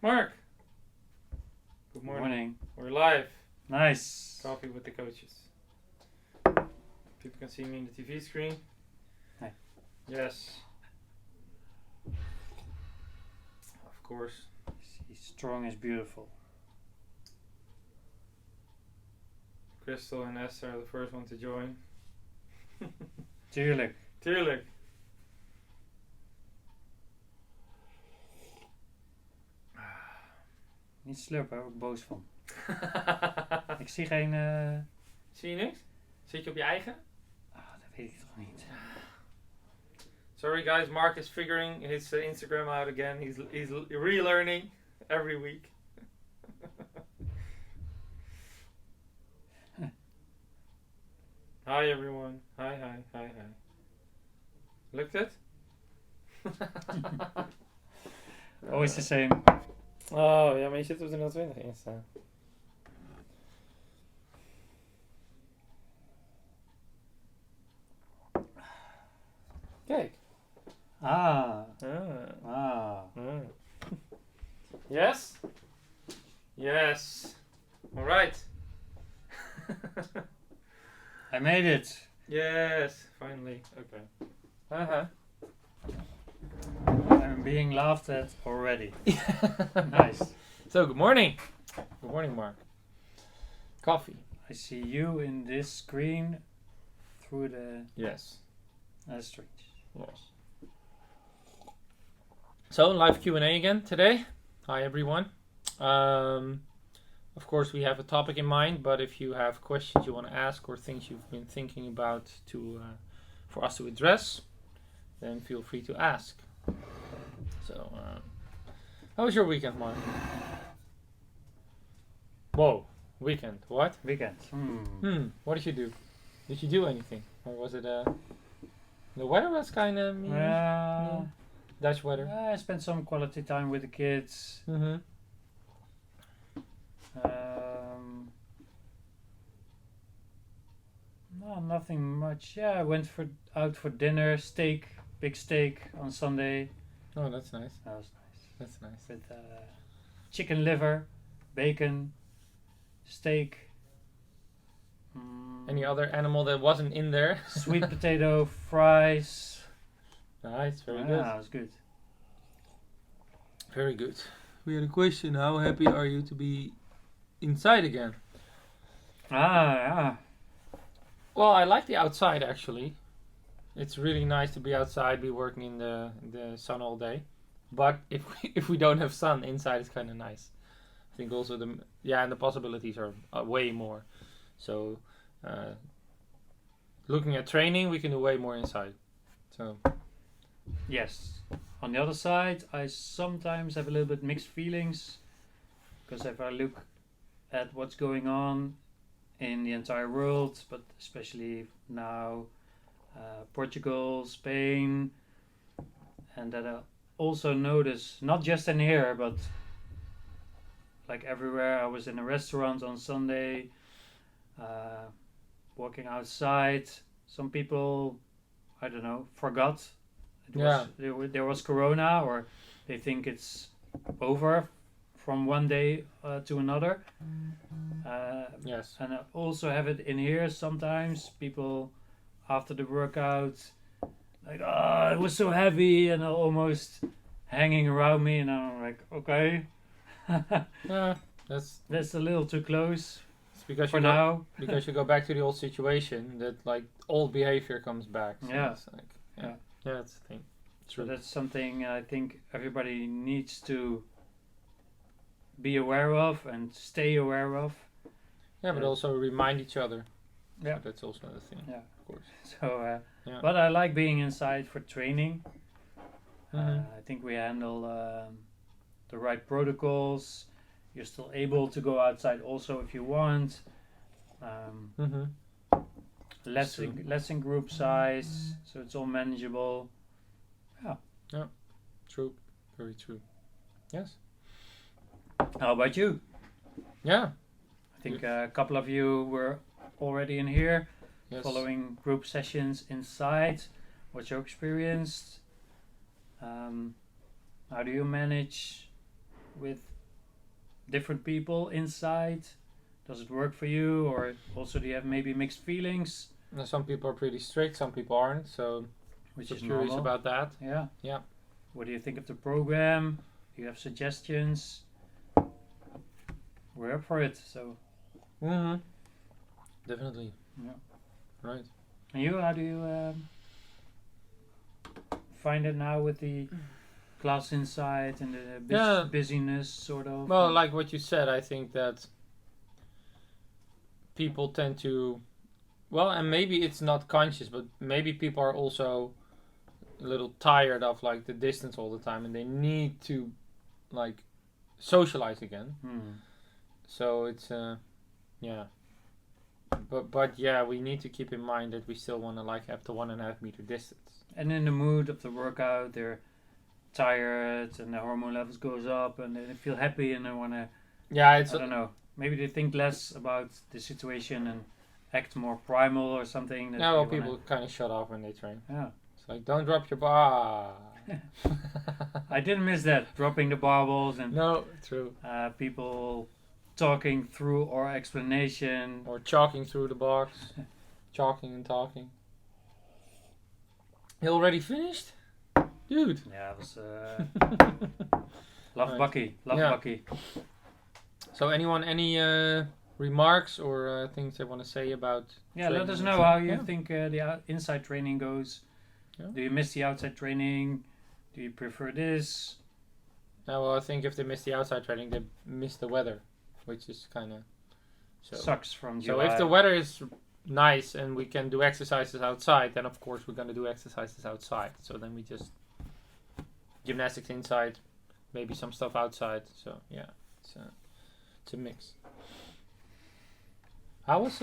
Mark, good morning. Morning. We're live. Nice. Coffee with the coaches. People can see me in the TV screen. Hi. Yes. Of course. She's strong is beautiful. Crystal and Esther are the first one to join. Tuurlijk. Tuurlijk. Niet slurpen, daar word ik boos van. Ik zie geen... Zie je niks? Zit je op je eigen? Dat weet ik toch niet. Sorry guys, Mark is figuring his Instagram out again. He's relearning every week. Hi everyone. Hi. Lukt het? Always the same. Oh ja, maar je zit op de 020 Insta. Kijk. Ah. Yes? Yes. Alright. I made it. Yes, finally. Okay. Uh-huh. I'm being laughed at already. Nice. So, good morning. Good morning, Mark. Coffee. I see you in this screen through the... Yes. That's strange. Yes. So, live Q&A again today. Hi, everyone. Of course, we have a topic in mind, but if you have questions you want to ask or things you've been thinking about for us to address, then feel free to ask. So, how was your weekend, Mark? Whoa, weekend. What? Weekend. What did you do? Did you do anything? Or was it the weather was kind of Dutch weather? I spent some quality time with the kids. Mm-hmm. No, nothing much. Yeah, I went out for dinner, big steak on Sunday. Oh, that's nice. That was nice. That's nice. With chicken liver, bacon, steak. Any other animal that wasn't in there? Sweet potato fries. Nice, very good. Yeah, it was good. Very good. We had a question. How happy are you to be inside again? Yeah. Well, I like the outside actually. It's really nice to be outside, be working in the sun all day. But if we don't have sun, inside is kind of nice. I think also and the possibilities are way more. So, looking at training, we can do way more inside. So. Yes. On the other side, I sometimes have a little bit mixed feelings, because if I look at what's going on in the entire world, but especially now Portugal, Spain, and that I also notice, not just in here, but like everywhere. I was in a restaurant on Sunday, walking outside. Some people, I don't know, forgot there was Corona, or they think it's over from one day to another. Yes. And I also have it in here sometimes. People after the workout, like, it was so heavy, and almost hanging around me, and I'm like, okay. That's a little too close. It's because for now. Because you go back to the old situation, that like old behavior comes back. So Yeah. it's like, yeah, that's the thing. So that's something I think everybody needs to be aware of and stay aware of. Yeah, but also remind each other. Yeah. So that's also the thing. Yeah. Of course. So, Yeah. but I like being inside for training. Mhm. I think we handle the right protocols. You're still able to go outside also if you want. Less in group size, so it's all manageable. Yeah. True. Very true. Yes. How about you? Yeah. I think a couple of you were already in here, Yes. following group sessions inside. What's your experience? How do you manage with different people inside? Does it work for you, or also do you have maybe mixed feelings? Now, some people are pretty strict, some people aren't. So, Which so is curious normal. about that. Yeah. Yeah. What do you think of the program? Do you have suggestions? We're up for it. So Mm-hmm. Definitely. yeah. Right. And you, how do you find it now with the class inside and the Yeah. busyness, sort of? Well, like what you said, I think that people tend to, well, and maybe it's not conscious, but maybe people are also a little tired of like the distance all the time, and they need to like socialize again. So it's yeah. But yeah, we need to keep in mind that we still want to like have the 1.5 meter distance. And in the mood of the workout, they're tired and the hormone levels goes up and they feel happy and they want to, Yeah, it's I don't know, maybe they think less about the situation and act more primal or something. That yeah. Well, they people kind of shut off when they train. yeah. It's like, don't drop your bar. I didn't miss that, dropping the barbells and No, true. people talking through or explanation. Or chalking through the box, chalking and talking. You already finished, dude? Yeah, it was love Right. Bucky, love Yeah. Bucky. So, anyone, any remarks or things they want to say about? Yeah, let training us and know stuff? how you Yeah. think the inside training goes. Yeah. Do you miss the outside training? Do you prefer this? Now, well, I think if they miss the outside training, they miss the weather, which is kind of Sucks from So July. if the weather is nice and we can do exercises outside, then of course we're gonna do exercises outside. So then we just gymnastics inside, maybe some stuff outside. So yeah, it's a mix. How was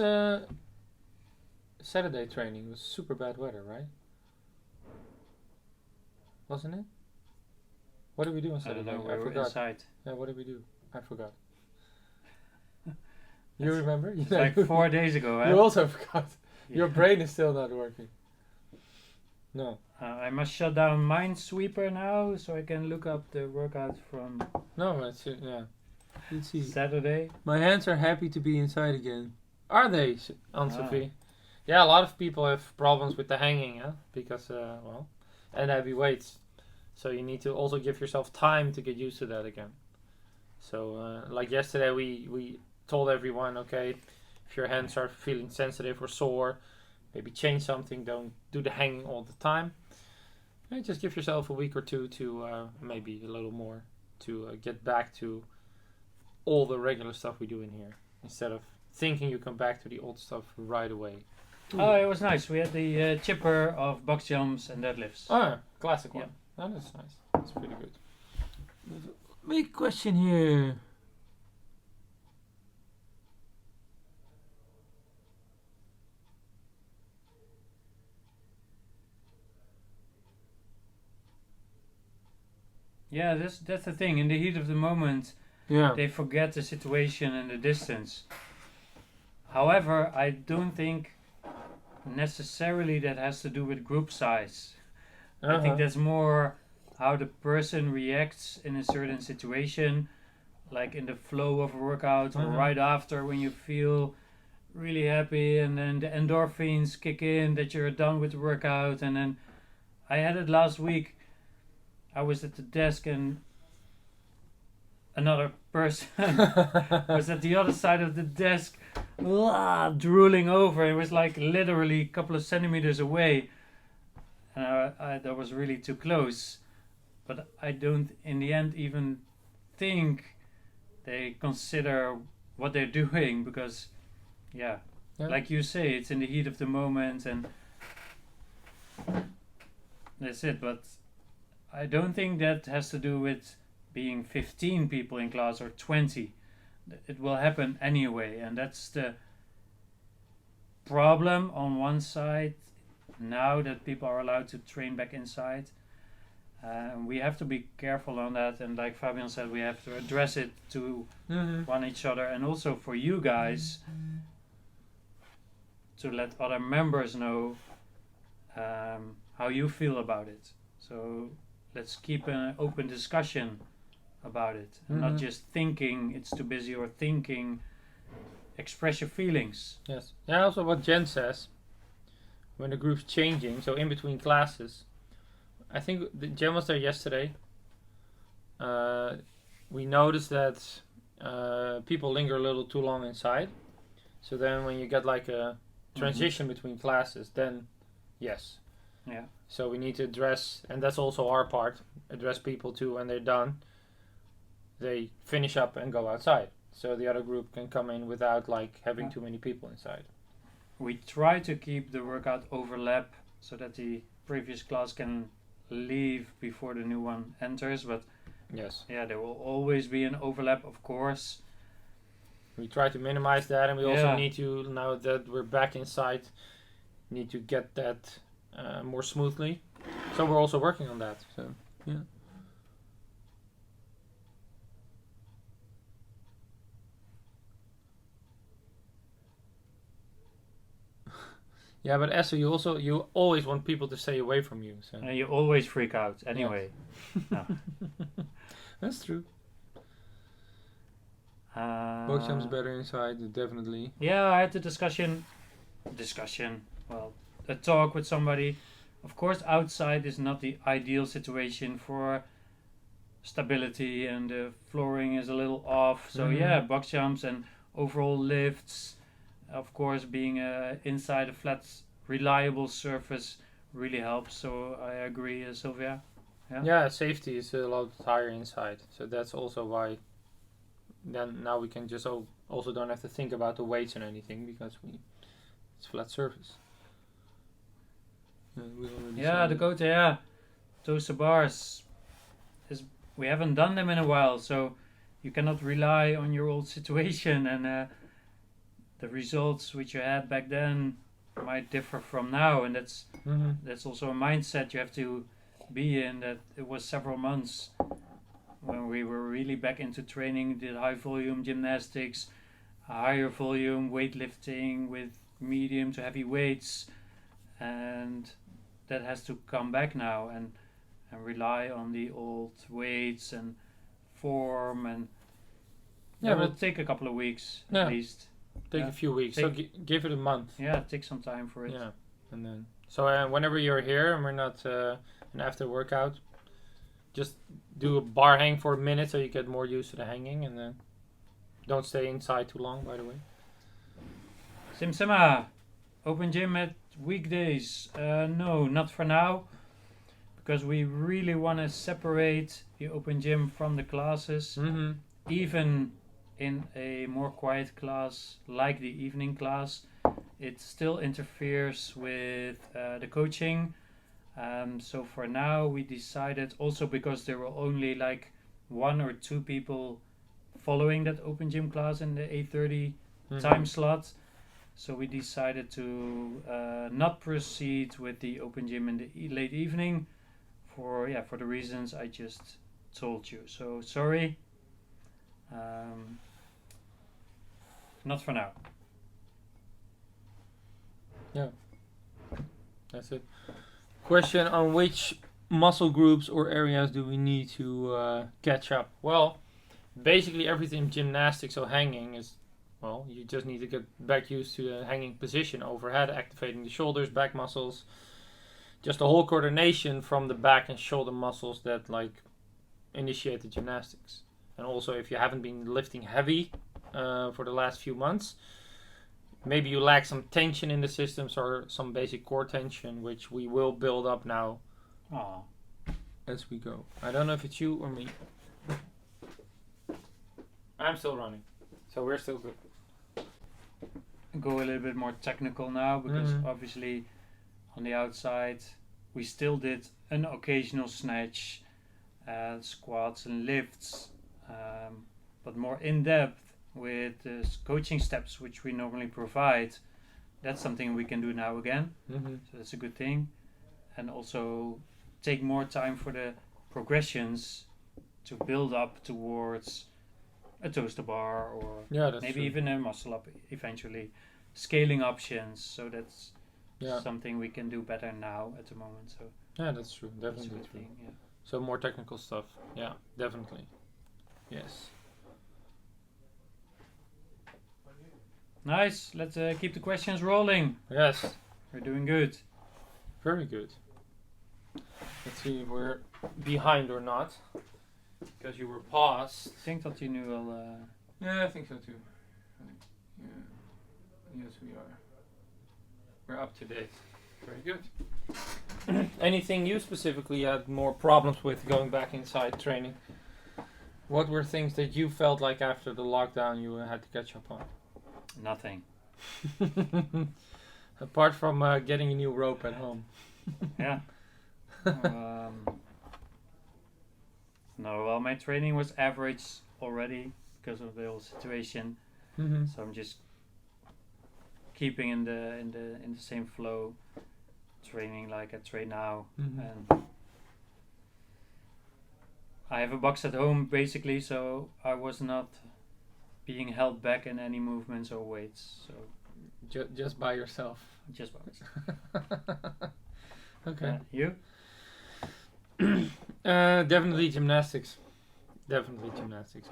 Saturday training? It was super bad weather, right? Wasn't it? What did we do on I Saturday? don't know, we I were forgot. inside. Yeah, what did we do? I forgot. You remember? It's like 4 days ago, eh? You also forgot. Yeah. Your brain is still not working. No. I must shut down Minesweeper now so I can look up the workout from No, it's yeah. Let's see. Saturday. My hands are happy to be inside again. Are they, Anne-Sophie? Ah. Yeah, a lot of people have problems with the hanging, huh? Because, well, and heavy weights. So you need to also give yourself time to get used to that again. So, like yesterday, we told everyone, okay, if your hands are feeling sensitive or sore, maybe change something. Don't do the hanging all the time. And just give yourself a week or two to, maybe a little more, to get back to all the regular stuff we do in here, instead of thinking you come back to the old stuff right away. Oh, it was nice. We had the chipper of box jumps and deadlifts. Oh, yeah, classic Yeah. one. Oh, that's nice. That's pretty good. Big question here. Yeah, that's the thing. In the heat of the moment, Yeah. they forget the situation and the distance. However, I don't think necessarily that has to do with group size. I think that's more how the person reacts in a certain situation, like in the flow of a workout or Mhm. right after when you feel really happy and then the endorphins kick in that you're done with the workout. And then I had it last week. I was at the desk and another person was at the other side of the desk, drooling over. It was like literally a couple of centimeters away. And that was really too close. But I don't, in the end, even think they consider what they're doing because, yeah, like you say, it's in the heat of the moment and that's it. But I don't think that has to do with being 15 people in class or 20. It will happen anyway, and that's the problem on one side now that people are allowed to train back inside. We have to be careful on that, and like Fabian said, we have to address it to one each other, and also for you guys to let other members know how you feel about it. So let's keep an open discussion about it, and not just thinking it's too busy or thinking. Express your feelings. Yes. Yeah. Also, what Jen says when the group's changing, so in between classes, I think Jen was there yesterday. We noticed that people linger a little too long inside. So then, when you get like a transition between classes, then yes. Yeah. So we need to address, and that's also our part, address people too when they're done. They finish up and go outside. So the other group can come in without like having too many people inside. We try to keep the workout overlap so that the previous class can leave before the new one enters, but yes, there will always be an overlap, of course. We try to minimize that, and we also need to, now that we're back inside, need to get that more smoothly. So we're also working on that. So yeah. Yeah, but Esther, you always want people to stay away from you. So You always freak out anyway. No. That's true. Bootcamp's better inside, definitely. Yeah, I had the discussion. Well, a talk with somebody. Of course, outside is not the ideal situation for stability, and the flooring is a little off. So box jumps and overall lifts. Of course, being inside a flat, reliable surface really helps. So I agree, Sylvia. Yeah, safety is a lot higher inside. So that's also why. Then now we can just also don't have to think about the weights and anything because it's flat surface. The go-to toaster bars we haven't done them in a while, so you cannot rely on your old situation, and the results which you had back then might differ from now, and that's also a mindset you have to be in. That it was several months when we were really back into training, did high volume gymnastics, higher volume weightlifting with medium to heavy weights, and that has to come back now and rely on the old weights and form, and it will take a couple of weeks at least. Take a few weeks. So give it a month. Yeah, take some time for it. Yeah, and then whenever you're here and we're not an after workout, just do a bar hang for a minute so you get more used to the hanging, and then don't stay inside too long. By the way. Simsima, open gym at weekdays? No, not for now, because we really want to separate the open gym from the classes. Even in a more quiet class like the evening class, it still interferes with the coaching. So for now we decided, also because there were only like 1 or 2 people following that open gym class in the 8:30 time slot, so we decided to not proceed with the open gym in the late evening for the reasons I just told you. So sorry, not for now. Yeah, that's it. Question on which muscle groups or areas do we need to catch up? Well, basically everything gymnastics, so hanging is, well, you just need to get back used to the hanging position overhead, activating the shoulders, back muscles, just the whole coordination from the back and shoulder muscles that like initiate the gymnastics. And also if you haven't been lifting heavy for the last few months, maybe you lack some tension in the systems or some basic core tension, which we will build up now as we go. I don't know if it's you or me. I'm still running, so we're still good. Go a little bit more technical now, because obviously on the outside we still did an occasional snatch, squats and lifts, but more in depth with the coaching steps which we normally provide. That's something we can do now again, so that's a good thing. And also take more time for the progressions to build up towards a toaster bar, or maybe even a muscle up eventually. Scaling options, so that's something we can do better now at the moment. So yeah, that's true. Definitely that's a good true. thing, So more technical stuff. Yeah, definitely. Yes. Nice. Let's keep the questions rolling. Yes. We're doing good. Very good. Let's see if we're behind or not. Because you were paused. I think that you knew all. Yeah, I think so too. Yeah. Yes, we are. We're up to date. Very good. Anything you specifically had more problems with going back inside training? What were things that you felt like after the lockdown you had to catch up on? Nothing. Apart from getting a new rope at home. Yeah. No, well, my training was average already because of the whole situation. Mm-hmm. So I'm just keeping in the same flow, training like I train now, Mm-hmm. and I have a box at home basically, so I was not being held back in any movements or weights. So Just by yourself. just box. Okay. You? Definitely gymnastics. Definitely gymnastics.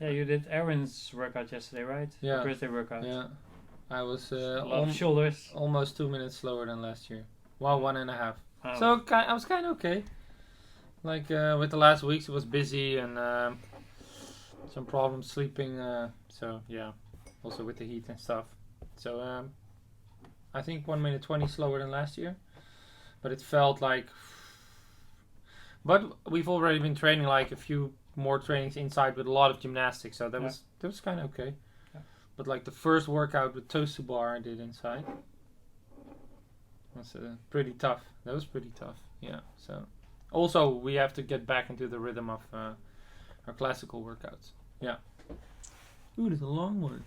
Yeah, you did Aaron's workout yesterday, right? Yeah. Birthday workout. Yeah. I was A lot of shoulders. almost 2 minutes slower than last year. Well, 1.5. Oh. So I was kind of okay. Like with the last weeks, it was busy and some problems sleeping. So yeah, also with the heat and stuff. So I think 1 minute 20 slower than last year, but it felt like. But we've already been training like a few more trainings inside with a lot of gymnastics, so that was kind of okay. Yeah. But like the first workout with toes to bar I did inside was pretty tough. That was pretty tough. Yeah. So also we have to get back into the rhythm of our classical workouts. Yeah. Ooh, that's a long one.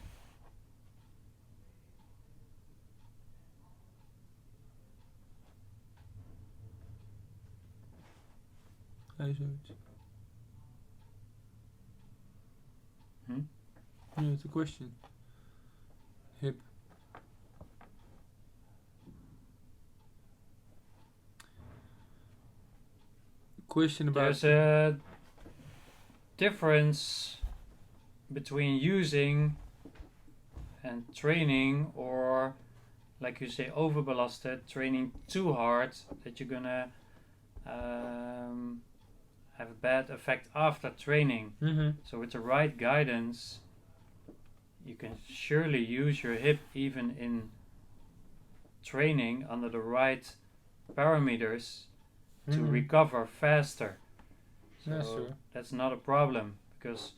Hmm? Yeah, it's a question. Hip. Question about. There's a difference between using and training, or like you say, overbelasted, training too hard that you're gonna have a bad effect after training. Mm-hmm. So with the right guidance, you can surely use your hip even in training under the right parameters to recover faster. So Yeah, sure. that's not a problem, because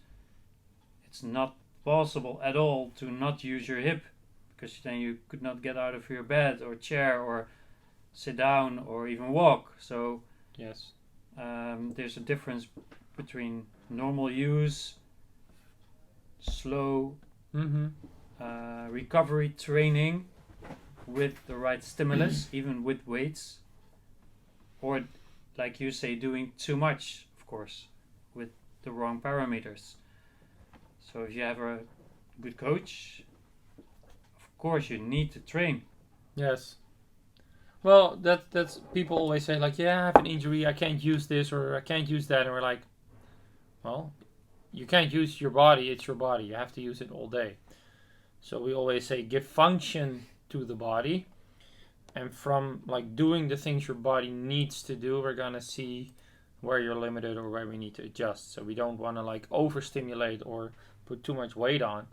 it's not possible at all to not use your hip, because then you could not get out of your bed or chair or sit down or even walk. So Yes. there's a difference between normal use, slow Mm-hmm. recovery training with the right stimulus, even with weights, or like you say, doing too much, of course, with the wrong parameters. So if you have a good coach, of course you need to train. Yes. Well, that's people always say like, yeah, I have an injury, I can't use this or I can't use that, and we're like, well, you can't use your body, it's your body. You have to use it all day. So we always say give function to the body, and from like doing the things your body needs to do, we're gonna see where you're limited or where we need to adjust. So we don't want to like overstimulate or put too much weight on.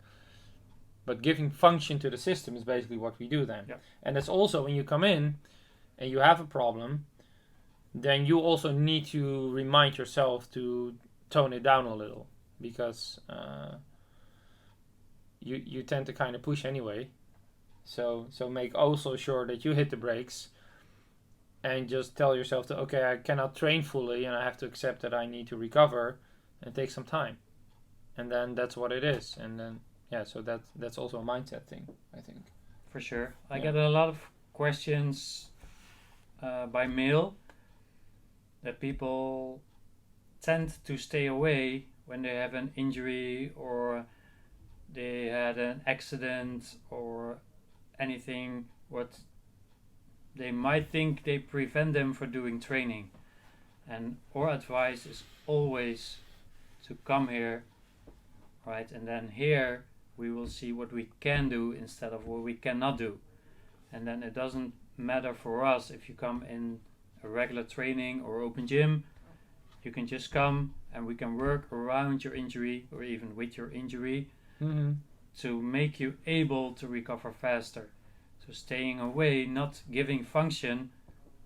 But giving function to the system is basically what we do then. Yeah. And that's also when you come in and you have a problem, then you also need to remind yourself to tone it down a little, because you tend to kind of push anyway. So make also sure that you hit the brakes and just tell yourself that, okay, I cannot train fully and I have to accept that I need to recover and take some time. And then that's what it is. And then so that's also a mindset thing, I think. For sure. I Yeah. get a lot of questions by mail that people tend to stay away when they have an injury or they had an accident or anything what they might think they prevent them from doing training. And our advice is always to come here, right? And then here we will see what we can do instead of what we cannot do. And then it doesn't matter for us if you come in a regular training or open gym. You can just come and we can work around your injury or even with your injury to make you able to recover faster. So staying away, not giving function,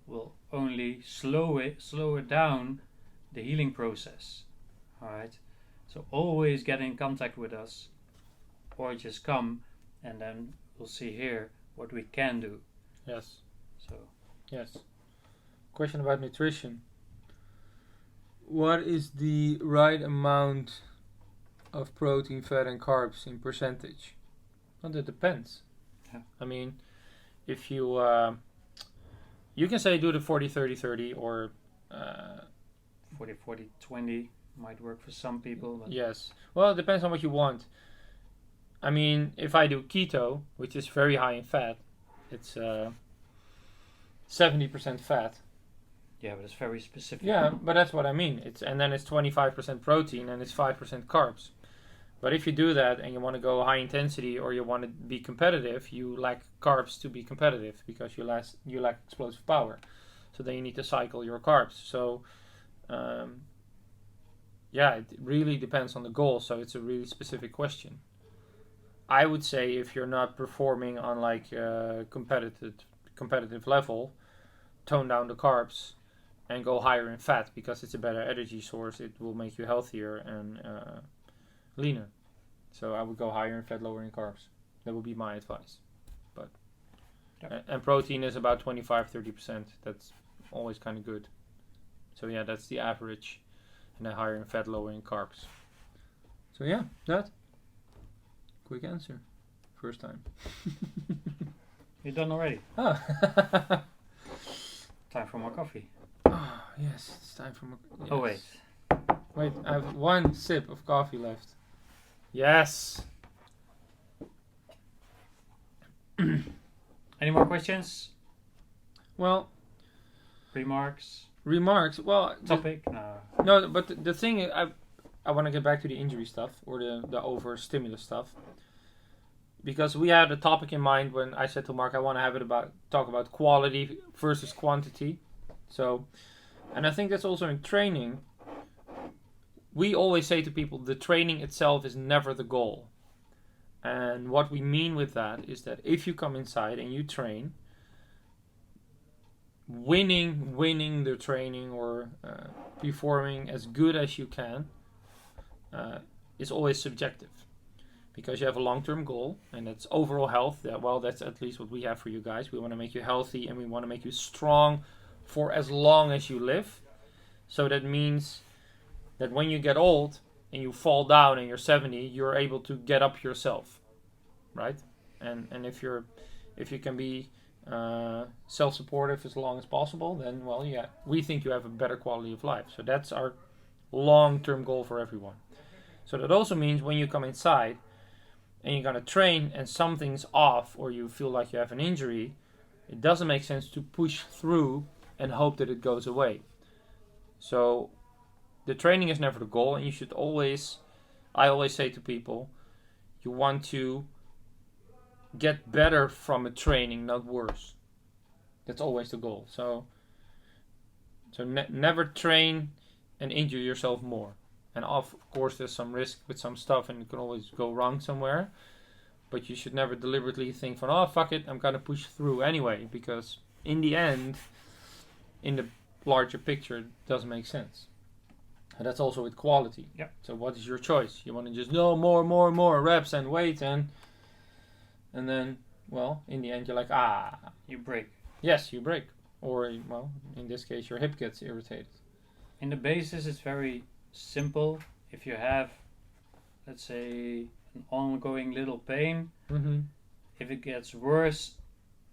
will only slow it down the healing process. Alright? So always get in contact with us or just come and then we'll see here what we can do. Yes. So Yes. Question about nutrition. What is the right amount of protein, fat, and carbs in percentage? Well, that depends. Yeah. I mean, if you you can say do the 40-30-30 or 40-40-20 might work for some people, but yes. Well, it depends on what you want. I mean, if I do keto, which is very high in fat, it's 70% fat. yeah, but it's very specific. Yeah, but that's what I mean. And then it's 25% protein and it's 5% carbs. But if you do that and you want to go high intensity or you want to be competitive, you lack carbs to be competitive because you lack explosive power. So then you need to cycle your carbs. So yeah, it really depends on the goal. So it's a really specific question. I would say if you're not performing on like competitive level, tone down the carbs and go higher in fat because it's a better energy source. It will make you healthier and leaner. So I would go higher in fat, lower in carbs. That would be my advice. But and protein is about 25-30%. That's always kind of good. So yeah, that's the average. And then higher in fat, lower in carbs. So yeah, that. Quick answer. First time. You're done already. Oh. Time for more coffee. Oh, yes, it's time for more. Yes. Oh wait. Wait, I have one sip of coffee left. Yes. Any more questions? Well, Remarks? Well, Topic? No. no, but the thing is, I want to get back to the injury stuff or the over-stimulus stuff. Because we had a topic in mind when I said to Mark I want to have it talk about quality versus quantity. So, and I think that's also in training. We always say to people the training itself is never the goal. And what we mean with that is that if you come inside and you train, winning the training or performing as good as you can is always subjective. Because you have a long-term goal, and that's overall health. That's at least what we have for you guys. We want to make you healthy, and we want to make you strong for as long as you live. So that means that when you get old and you fall down and you're 70, you're able to get up yourself, right? And if you can be self-supportive as long as possible, then well, yeah, we think you have a better quality of life. So that's our long-term goal for everyone. So that also means when you come inside and you're going to train and something's off or you feel like you have an injury, it doesn't make sense to push through and hope that it goes away. So the training is never the goal, and I always say to people, you want to get better from a training, not worse. That's always the goal. So never train and injure yourself more. And of course there's some risk with some stuff and it can always go wrong somewhere. But you should never deliberately think from, oh fuck it, I'm gonna push through anyway. Because in the end, in the larger picture, it doesn't make sense. And that's also with quality. Yep. So what is your choice? You want to just more reps and weight and then, well, in the end you're like, You break. Yes, you break. Or, well, in this case your hip gets irritated. In the basis it's very simple. If you have, let's say, an ongoing little pain, if it gets worse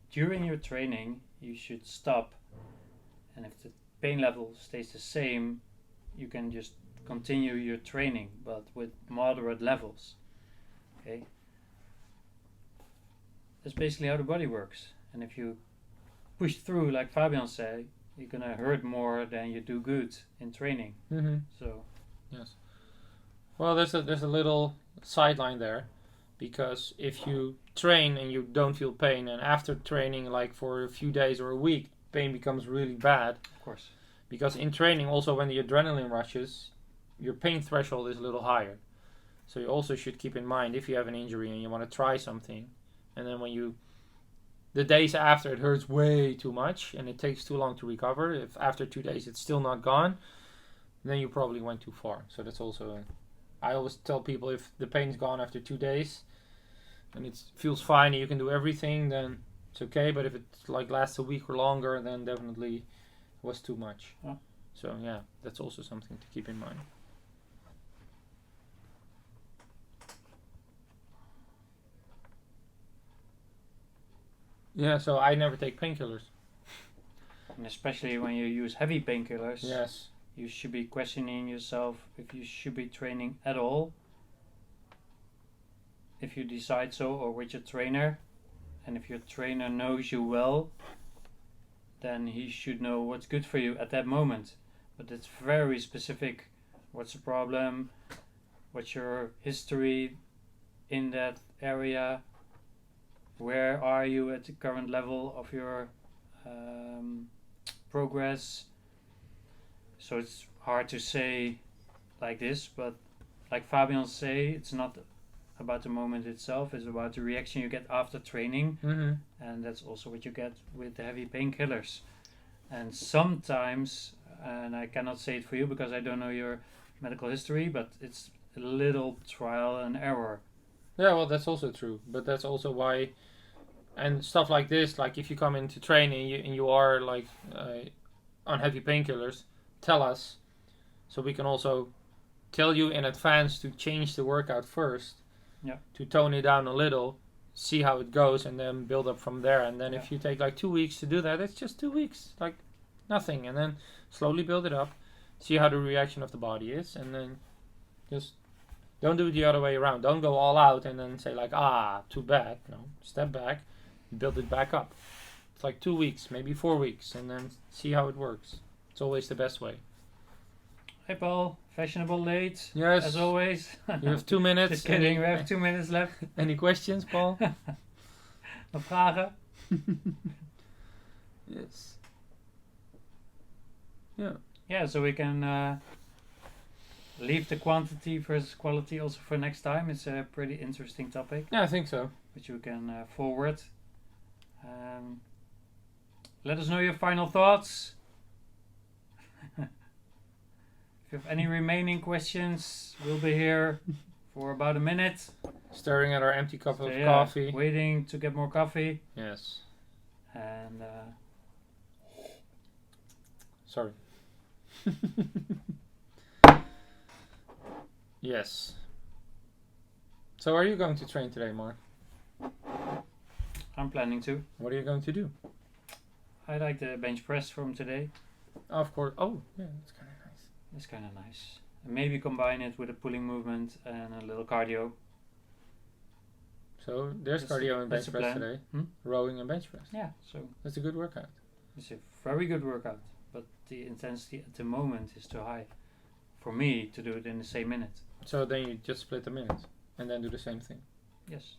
during your training, you should stop. And if the pain level stays the same, you can just continue your training, but with moderate levels. Okay? That's basically how the body works. And if you push through, like Fabian said, you're gonna hurt more than you do good in training. So yes. Well, there's a little sideline there, because if you train and you don't feel pain, and after training, like for a few days or a week, pain becomes really bad. Of course. Because in training, also when the adrenaline rushes, your pain threshold is a little higher. So you also should keep in mind, if you have an injury and you want to try something, and then the days after it hurts way too much and it takes too long to recover, if after 2 days it's still not gone, then you probably went too far. So that's also, I always tell people, if the pain's gone after 2 days and it feels fine and you can do everything, then it's okay. But if it like lasts a week or longer, then definitely was too much. Oh. So yeah, that's also something to keep in mind. Yeah, so I never take painkillers. And especially when you use heavy painkillers, Yes. you should be questioning yourself if you should be training at all. If you decide so, or with your trainer, and if your trainer knows you well, then he should know what's good for you at that moment. But it's very specific. What's the problem? What's your history in that area? Where are you at the current level of your progress? So it's hard to say like this, but like Fabian say, it's not about the moment itself, it's about the reaction you get after training. Mm-hmm. And that's also what you get with the heavy painkillers. And sometimes, and I cannot say it for you because I don't know your medical history, but it's a little trial and error. Yeah, well, that's also true. But that's also why, and stuff like this, like if you come into training and you are like on heavy painkillers, tell us, so we can also tell you in advance to change the workout first. Yeah. To tone it down a little, see how it goes, and then build up from there. And then if you take like 2 weeks to do that, it's just 2 weeks, like nothing. And then slowly build it up, see how the reaction of the body is, and then just don't do it the other way around. Don't go all out and then say like, too bad. No, step back, build it back up. It's like 2 weeks, maybe 4 weeks, and then see how it works. It's always the best way. Hey Paul, fashionable late. Yes. As always. You have 2 minutes. Just kidding, we have 2 minutes left. Any questions, Paul? Nog vragen? Yes. Yeah. Yeah, so we can leave the quantity versus quality also for next time. It's a pretty interesting topic, Yeah, I think so. which we can forward. Let us know your final thoughts. If you have any remaining questions, we'll be here for about a minute. Staring at our empty cup of So, yeah, coffee. waiting to get more coffee. Yes. And Sorry. Yes. So are you going to train today, Mark? I'm planning to. What are you going to do? I like the bench press from today. Of course. Oh, yeah, that's kind of nice. It's kind of nice. And maybe combine it with a pulling movement and a little cardio. So there's That's cardio and that's bench the press plan. today. Hmm? Rowing and bench press. Yeah, so That's a good workout. it's a very good workout. But the intensity at the moment is too high for me to do it in the same minute. So then you just split the minutes and then do the same thing. Yes.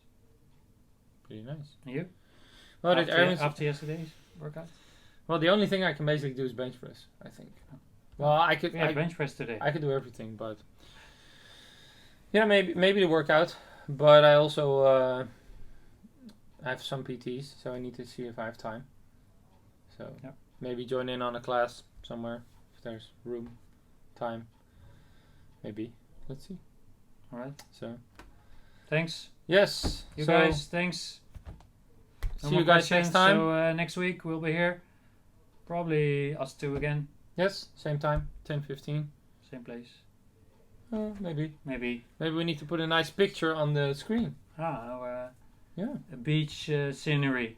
Pretty nice. And you? Well, did Aaron's, After yesterday's workout? well, the only thing I can basically do is bench press, I think. Well, I could. We had I, bench press today. I could do everything, but yeah, maybe the workout. But I also have some PTs, so I need to see if I have time. So Yep. maybe join in on a class somewhere if there's room, time. Maybe. Let's see. Alright. So Thanks. yes, You so guys, thanks. No see more you guys questions. next time. So next week we'll be here. Probably us two again. Yes, same time, 10:15. Same place. Maybe Maybe. we need to put a nice picture on the screen. Yeah. A beach scenery.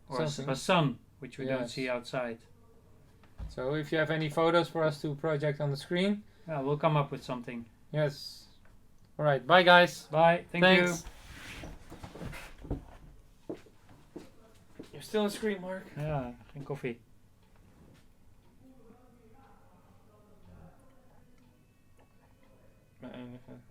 Or Something. a sun, which we don't Yes. see outside. So if you have any photos for us to project on the screen, Yeah, we'll come up with something. yes. All right, bye guys. Bye. Thank Thanks. You're still on the screen, Mark. you. Ja, geen koffie. Beëindigen.